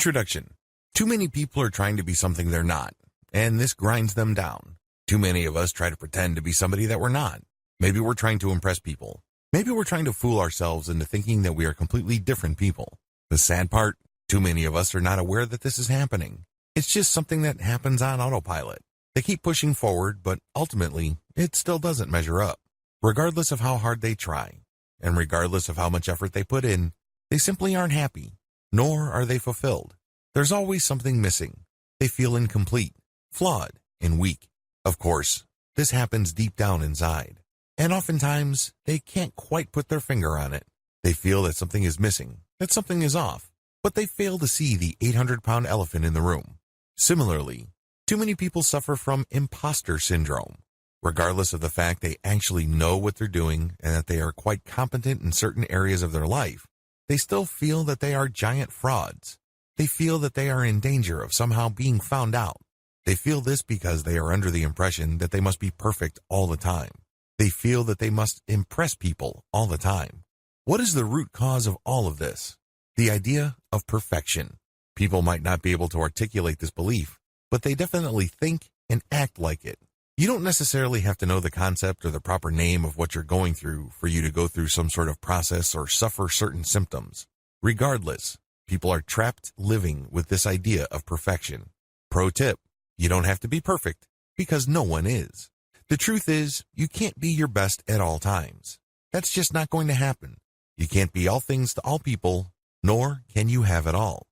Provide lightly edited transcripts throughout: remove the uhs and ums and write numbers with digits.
Introduction. Too many people are trying to be something they're not, and this grinds them down. Too many of us try to pretend to be somebody that we're not. Maybe we're trying to impress people. Maybe we're trying to fool ourselves into thinking that we are completely different people. The sad part, too many of us are not aware that this is happening. It's just something that happens on autopilot. They keep pushing forward, but ultimately, it still doesn't measure up. Regardless of how hard they try, and regardless of how much effort they put in, they simply aren't happy, nor are they fulfilled. There's always something missing. They feel incomplete, flawed, and weak. Of course, this happens deep down inside, and oftentimes, they can't quite put their finger on it. They feel that something is missing, that something is off, but they fail to see the 800-pound elephant in the room. Similarly, too many people suffer from imposter syndrome. Regardless of the fact they actually know what they're doing and that they are quite competent in certain areas of their life, they still feel that they are giant frauds. They feel that they are in danger of somehow being found out. They feel this because they are under the impression that they must be perfect all the time. They feel that they must impress people all the time. What is the root cause of all of this? The idea of perfection. People might not be able to articulate this belief, but they definitely think and act like it. You don't necessarily have to know the concept or the proper name of what you're going through for you to go through some sort of process or suffer certain symptoms. Regardless, people are trapped living with this idea of perfection. Pro tip, you don't have to be perfect because no one is. The truth is, you can't be your best at all times. That's just not going to happen. You can't be all things to all people, nor can you have it all.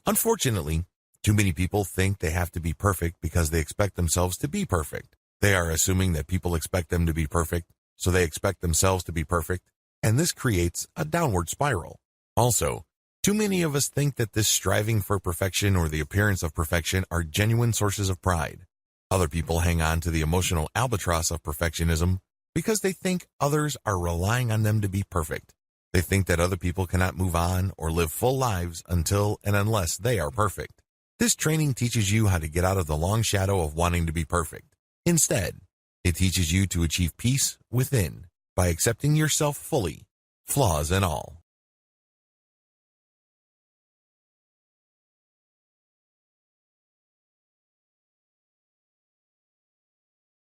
Unfortunately, too many people think they have to be perfect because they expect themselves to be perfect. They are assuming that people expect them to be perfect, so they expect themselves to be perfect, and this creates a downward spiral. Also, too many of us think that this striving for perfection or the appearance of perfection are genuine sources of pride. Other people hang on to the emotional albatross of perfectionism because they think others are relying on them to be perfect. They think that other people cannot move on or live full lives until and unless they are perfect. This training teaches you how to get out of the long shadow of wanting to be perfect. Instead, it teaches you to achieve peace within by accepting yourself fully, flaws and all.